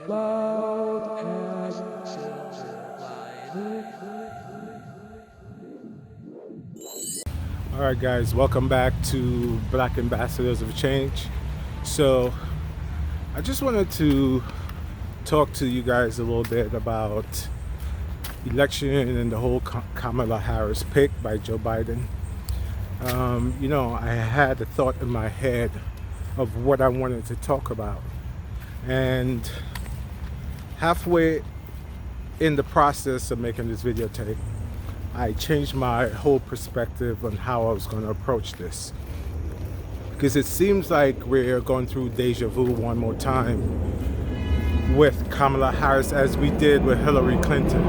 loud and All right, guys, welcome back to Black Ambassadors of Change. So, I just wanted to talk to you guys a little bit about election and the whole Kamala Harris pick by Joe Biden. I had a thought in my head of what I wanted to talk about, and halfway in the process of making this videotape, I changed my whole perspective on how I was going to approach this, because it seems like we're going through deja vu one more time with Kamala Harris as we did with Hillary Clinton.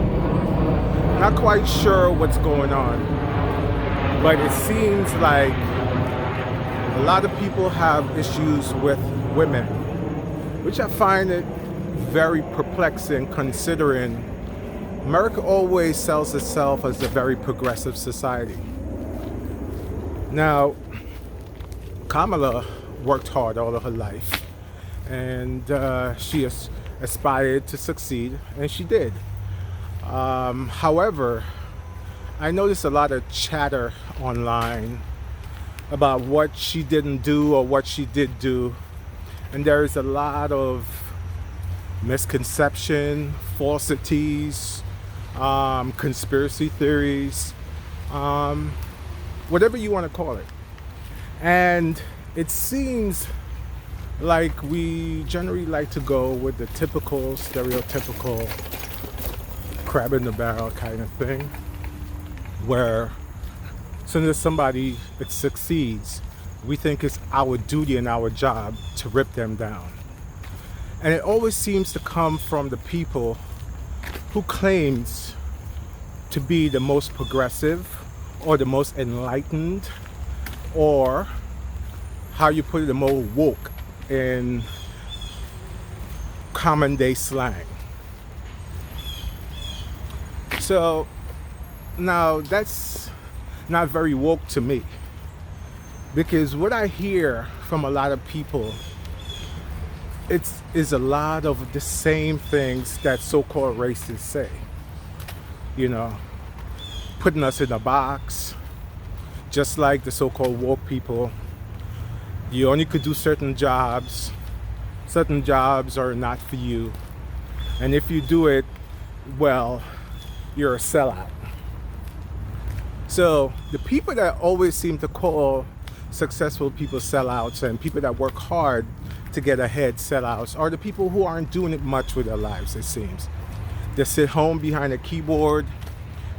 Not quite sure what's going on, but it seems like a lot of people have issues with women, which I find it very perplexing, considering America always sells itself as a very progressive society. Now, Kamala worked hard all of her life, and she aspired to succeed, and she did. However, I noticed a lot of chatter online about what she didn't do or what she did do, and there is a lot of misconception, falsities, conspiracy theories, whatever you want to call it. And it seems like we generally like to go with the typical, stereotypical crab in the barrel kind of thing, where as soon as somebody succeeds, we think it's our duty and our job to rip them down. And it always seems to come from the people who claims to be the most progressive or the most enlightened, or how you put it, the most woke in common day slang. So now that's not very woke to me, because what I hear from a lot of people, is a lot of the same things that so-called racists say. Putting us in a box, just like the so-called woke people. You only could do certain jobs. Certain jobs are not for you. And if you do it, well, you're a sellout. So the people that always seem to call successful people sellouts and people that work hard to get ahead sellouts are the people who aren't doing it much with their lives, it seems. They sit home behind a keyboard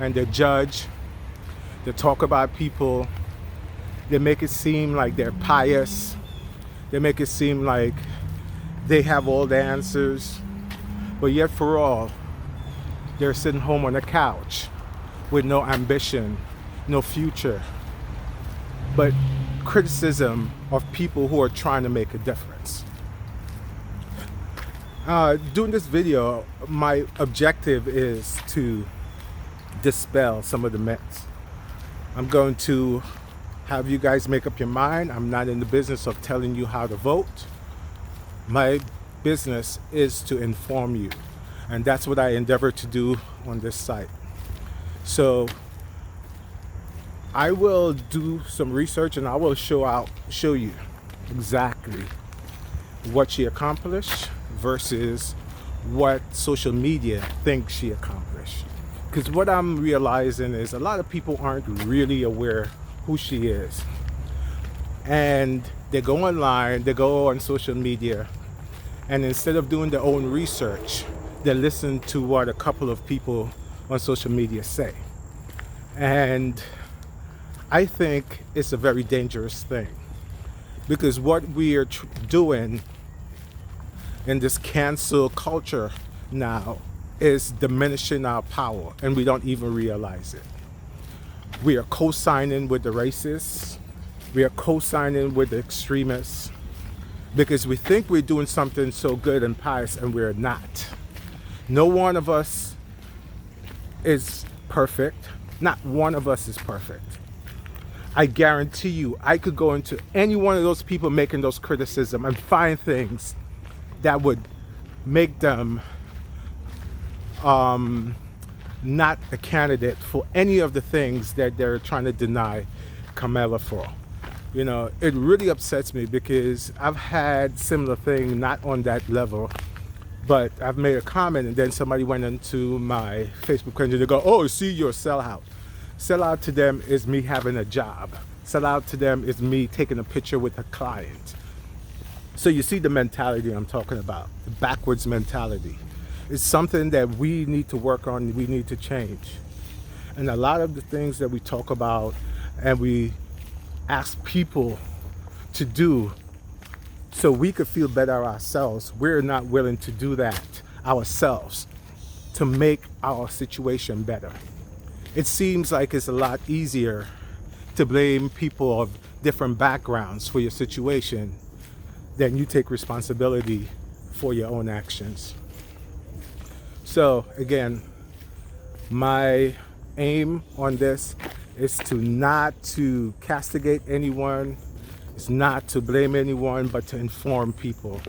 and they judge, they talk about people, they make it seem like they're pious, they make it seem like they have all the answers, but yet for all, they're sitting home on a couch with no ambition, no future, but criticism of people who are trying to make a difference. Doing this video, my objective is to dispel some of the myths. I'm going to have you guys make up your mind. I'm not in the business of telling you how to vote. My business is to inform you, and that's what I endeavor to do on this site. So I will do some research and I will show you exactly what she accomplished versus what social media thinks she accomplished. Because what I'm realizing is a lot of people aren't really aware who she is. And they go online, they go on social media, and instead of doing their own research, they listen to what a couple of people on social media say. And I think it's a very dangerous thing, because what we are doing in this cancel culture now is diminishing our power, and we don't even realize it. We are co-signing with the racists, we are co-signing with the extremists, because we think we're doing something so good and pious, and we're not. No one of us is perfect. Not one of us is perfect. I guarantee you, I could go into any one of those people making those criticisms and find things that would make them not a candidate for any of the things that they're trying to deny Kamala for. You know, it really upsets me because I've had similar thing, not on that level, but I've made a comment and then somebody went into my Facebook page and they go, oh, see, you're a sellout. Sellout to them is me having a job. Sellout to them is me taking a picture with a client. So you see the mentality I'm talking about, the backwards mentality. It's something that we need to work on, we need to change. And a lot of the things that we talk about and we ask people to do so we could feel better ourselves, we're not willing to do that ourselves to make our situation better. It seems like it's a lot easier to blame people of different backgrounds for your situation than you take responsibility for your own actions. So again, my aim on this is to not to castigate anyone, it's not to blame anyone, but to inform people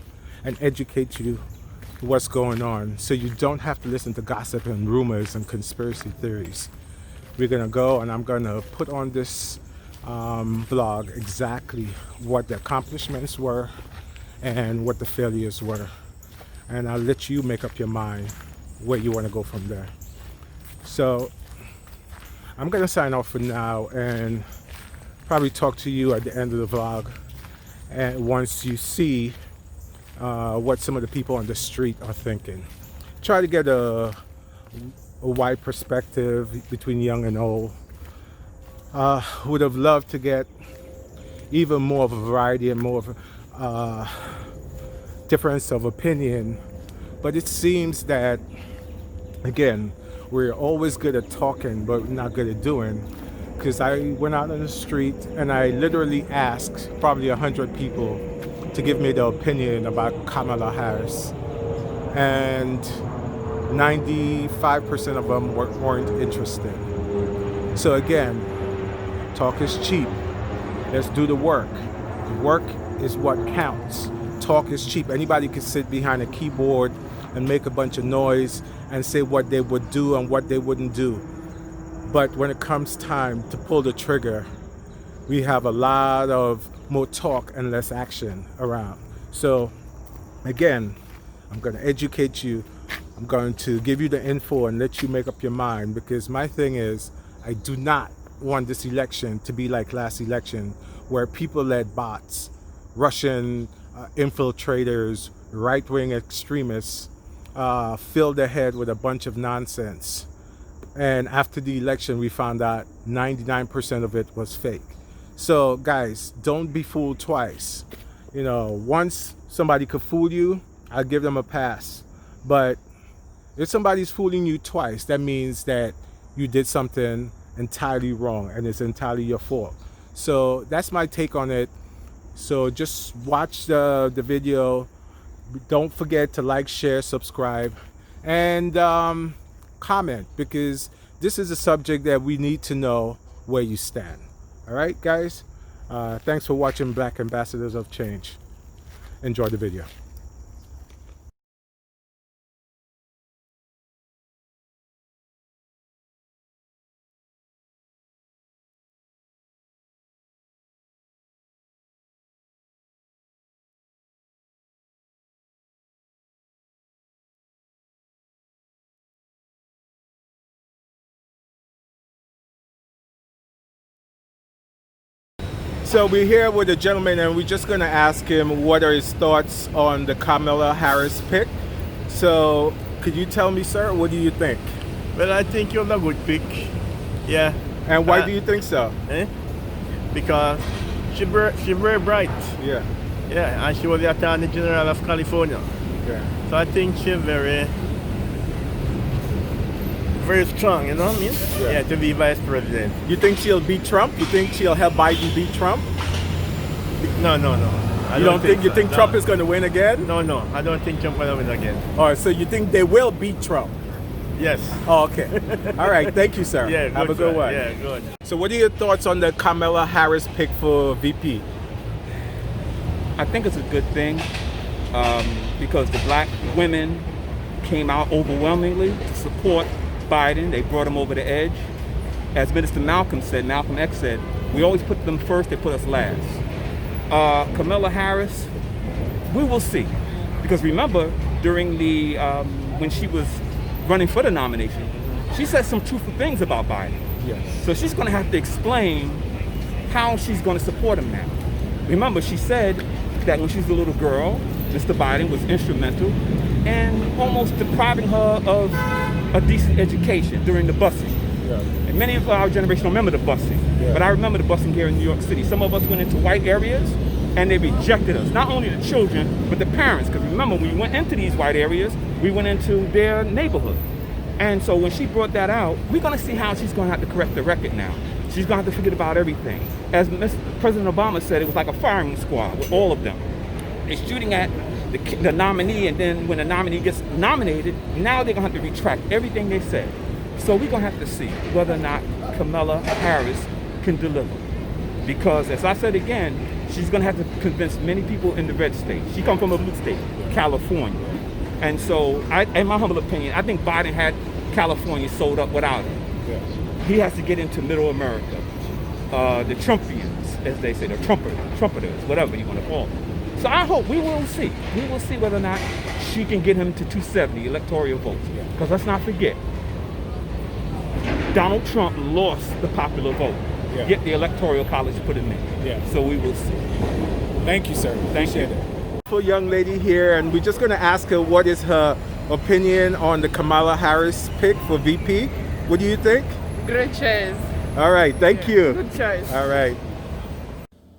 and educate you what's going on so you don't have to listen to gossip and rumors and conspiracy theories. We're gonna go and I'm gonna put on this vlog exactly what the accomplishments were and what the failures were. And I'll let you make up your mind where you wanna go from there. So I'm gonna sign off for now and probably talk to you at the end of the vlog. And once you see what some of the people on the street are thinking. Try to get a wide perspective between young and old. Would have loved to get even more of a variety and more of a difference of opinion, but it seems that, again, we're always good at talking but we're not good at doing. Because I went out on the street and I literally asked probably 100 people to give me their opinion about Kamala Harris, and 95% of them weren't interested. So again, talk is cheap. Let's do the work. Work is what counts. Talk is cheap. Anybody can sit behind a keyboard and make a bunch of noise and say what they would do and what they wouldn't do. But when it comes time to pull the trigger, we have a lot of more talk and less action around. So again, I'm going to educate you. I'm going to give you the info and let you make up your mind, because my thing is, I do not want this election to be like last election where people let bots, Russian infiltrators, right-wing extremists fill their head with a bunch of nonsense. And after the election, we found out 99% of it was fake. So guys, don't be fooled twice. You know, once somebody could fool you, I'll give them a pass. But if somebody's fooling you twice, that means that you did something entirely wrong and it's entirely your fault. So that's my take on it. So just watch the video. Don't forget to like, share, subscribe, and comment, because this is a subject that we need to know where you stand. All right, guys? Thanks for watching Black Ambassadors of Change. Enjoy the video. So we're here with a gentleman and we're just going to ask him what are his thoughts on the Kamala Harris pick. So could you tell me, sir, what do you think? Well, I think you're a good pick. Yeah. And why do you think so? Because she's very bright. Yeah. Yeah, and she was the Attorney General of California. Yeah. So I think she's very strong, you know what I mean? Yeah, to be vice president. You think she'll beat Trump? You think she'll help Biden beat Trump? No. You don't think so. You think Trump is going to win again? No, I don't think Trump will win again. All right, so you think they will beat Trump? Yes. Oh, okay. All right, thank you, sir. Yeah, have a good one. Yeah, good. So what are your thoughts on the Kamala Harris pick for VP? I think it's a good thing. because the black women came out overwhelmingly to support Biden. They brought him over the edge. As Minister Malcolm X said, we always put them first, they put us last. Kamala Harris, we will see. Because remember, during the, when she was running for the nomination, she said some truthful things about Biden. Yes. So she's gonna have to explain how she's gonna support him now. Remember, she said that when she was a little girl, Mr. Biden was instrumental in almost depriving her of a decent education during the busing. Yeah. And many of our generation don't remember the busing, but I remember the busing here in New York City. Some of us went into white areas and they rejected us, not only the children, but the parents. Because remember, when we went into these white areas, we went into their neighborhood. And so when she brought that out, we're gonna see how she's gonna have to correct the record now. She's gonna have to forget about everything. As President Obama said, it was like a firing squad with all of them. They're shooting at the nominee, and then when the nominee gets nominated, now they're gonna have to retract everything they said. So we're gonna have to see whether or not Kamala Harris can deliver. Because as I said again, she's gonna have to convince many people in the red state. She comes from a blue state, California. And so, in my humble opinion, I think Biden had California sold up without it. Yeah. He has to get into middle America. The Trumpians, as they say, the trumpeters, whatever you want to call them. So I hope we will see. We will see whether or not she can get him to 270 electoral votes. Because let's not forget, Donald Trump lost the popular vote. Yeah. Yet the Electoral College put him in. Yeah. So we will see. Thank you, sir. Thank you. Appreciate it. Beautiful young lady here, and we're just going to ask her what is her opinion on the Kamala Harris pick for VP. What do you think? Good choice. All right, thank you. Good choice. All right.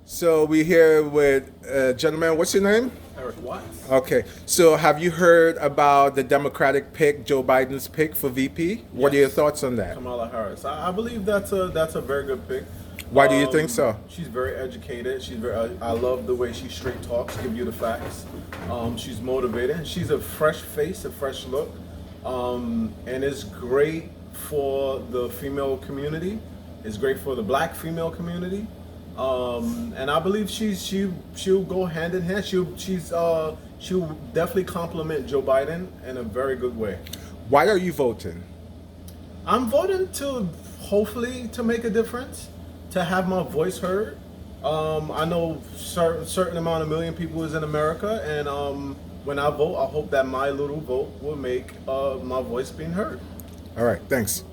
So we're here with a gentleman. What's your name? Eric Watts. Okay. So have you heard about the Democratic pick, Joe Biden's pick for VP? What are your thoughts on that? Kamala Harris. I believe that's a very good pick. Why do you think so? She's very educated. I love the way she straight talks, give you the facts. She's motivated. She's a fresh face, a fresh look, and it's great for the female community. It's great for the black female community, and I believe she'll go hand in hand. She'll definitely compliment Joe Biden in a very good way. Why are you voting? I'm voting to hopefully to make a difference, to have my voice heard. I know certain amount of million people is in America, and when I vote, I hope that my little vote will make my voice being heard. All right, thanks.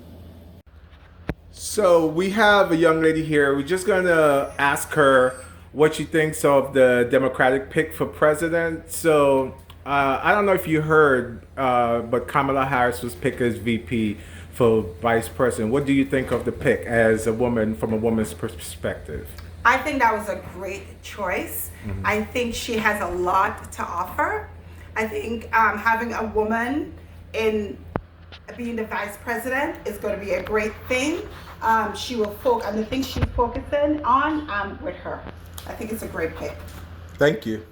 So we have a young lady here. We're just gonna ask her what she thinks of the Democratic pick for president. So I don't know if you heard, but Kamala Harris was picked as VP for vice president. What do you think of the pick as a woman, from a woman's perspective? I think that was a great choice. I think she has a lot to offer. I think having a woman in being the vice president is going to be a great thing. She will focus, and the things she's focusing on, I'm with her. I think it's a great pick. Thank you.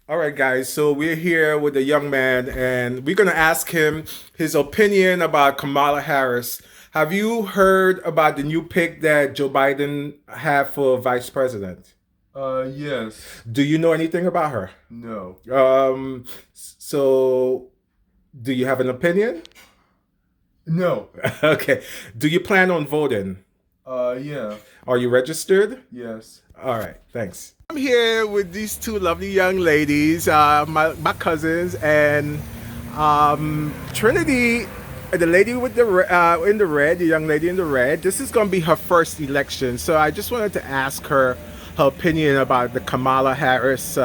All right, guys. So we're here with a young man, and we're going to ask him his opinion about Kamala Harris. Have you heard about the new pick that Joe Biden had for vice president? Yes. Do you know anything about her? No. So do you have an opinion? No. Okay. Do you plan on voting? Yeah. Are you registered? Yes. All right, thanks. I'm here with these two lovely young ladies, my cousins, and Trinity, the lady with the in the red, the young lady in the red. This is going to be her first election, so I just wanted to ask her opinion about the Kamala Harris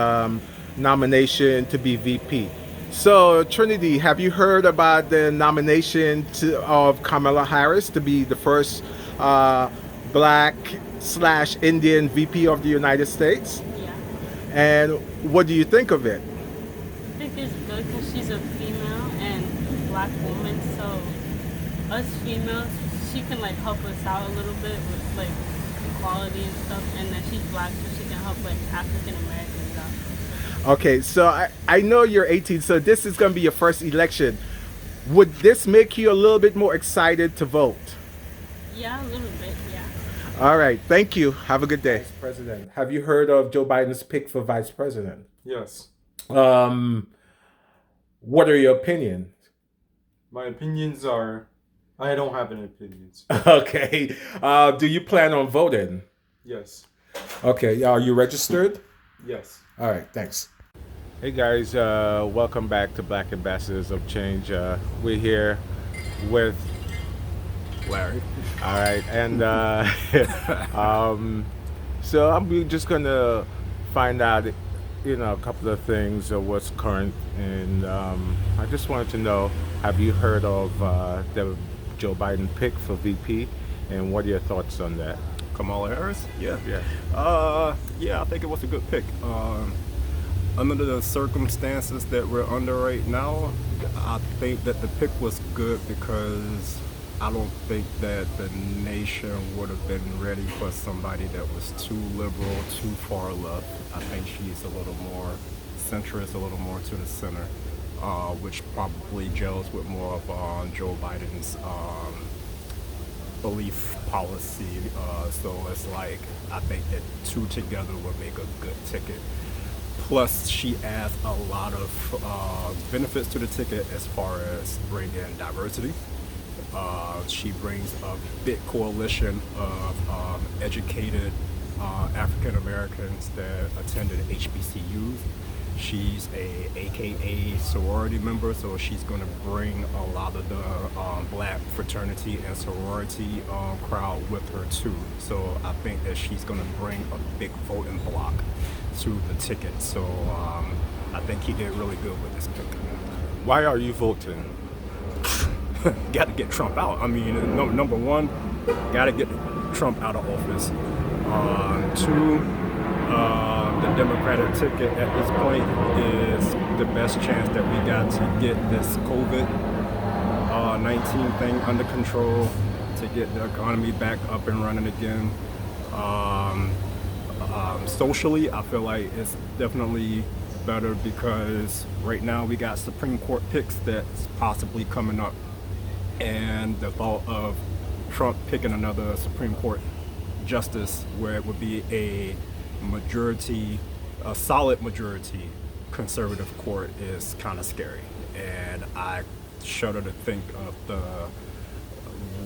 nomination to be VP. So, Trinity, have you heard about the nomination of Kamala Harris to be the first Black/Indian VP of the United States? Yeah. And what do you think of it? I think it's good because she's a female and Black woman, so us females, she can like help us out a little bit with like equality and stuff, and then she's Black, so she can help like African Americans out. Okay, so I know you're 18, so this is going to be your first election. Would this make you a little bit more excited to vote? Yeah, a little bit, yeah. All right, thank you. Have a good day. Vice President, have you heard of Joe Biden's pick for vice president? Yes. What are your opinions? My opinions are, I don't have any opinions. Okay. Do you plan on voting? Yes. Okay. Are you registered? Yes. All right. Thanks. Hey guys, welcome back to Black Ambassadors of Change. We're here with Larry. all right, and so I'm just gonna find out, a couple of things of what's current, and I just wanted to know: have you heard of the Joe Biden pick for VP, and what are your thoughts on that? Kamala Harris? Yeah. Yeah. Yeah, I think it was a good pick. Under the circumstances that we're under right now, I think that the pick was good because I don't think that the nation would have been ready for somebody that was too liberal, too far left. I think she's a little more centrist, a little more to the center, which probably gels with more of Joe Biden's belief policy. So it's like, I think that two together would make a good ticket. Plus, she adds a lot of benefits to the ticket as far as bringing diversity. She brings a big coalition of educated African Americans that attended HBCUs. She's a AKA sorority member, so she's going to bring a lot of the black fraternity and sorority crowd with her too. So I think that she's going to bring a big voting block to the ticket. So I think he did really good with this pick. Why are you voting? Got to get Trump out. I mean, number one, got to get Trump out of office. Two, the Democratic ticket at this point is the best chance that we got to get this COVID-19 thing under control, to get the economy back up and running again. Socially, I feel like it's definitely better because right now we got Supreme Court picks that's possibly coming up, and the thought of Trump picking another Supreme Court justice where it would be a solid majority conservative court is kind of scary, and I shudder to think of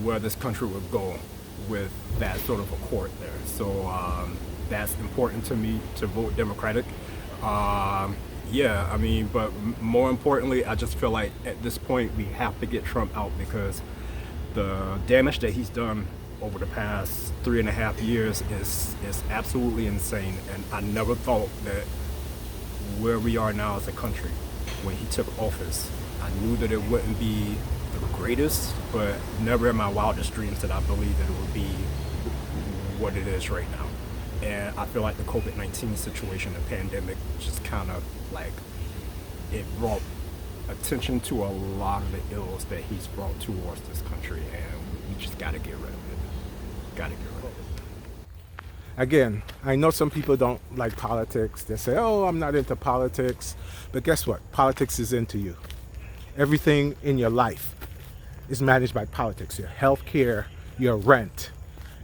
where this country would go with that sort of a court there. So that's important to me to vote Democratic. Yeah, I mean, but more importantly, I just feel like at this point we have to get Trump out because the damage that he's done over the past 3.5 years is absolutely insane. And I never thought that where we are now as a country, when he took office, I knew that it wouldn't be the greatest, but never in my wildest dreams did I believe that it would be what it is right now. And I feel like the COVID-19 situation, the pandemic, just kind of like, it brought attention to a lot of the ills that he's brought towards this country, and we just got to get rid of it. Got to get rid of it. Again, I know some people don't like politics. They say, oh, I'm not into politics. But guess what? Politics is into you. Everything in your life is managed by politics. Your health care, your rent,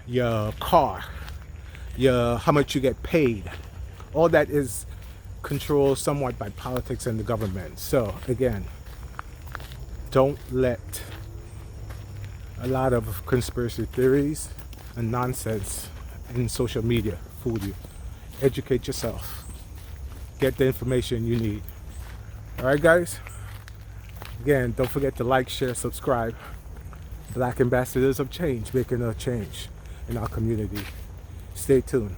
your car, how much you get paid. All that is controlled somewhat by politics and the government. So again, don't let a lot of conspiracy theories and nonsense in social media fool you. Educate yourself. Get the information you need. All right, guys? Again, don't forget to like, share, subscribe. Black Ambassadors of Change, making a change in our community. Stay tuned.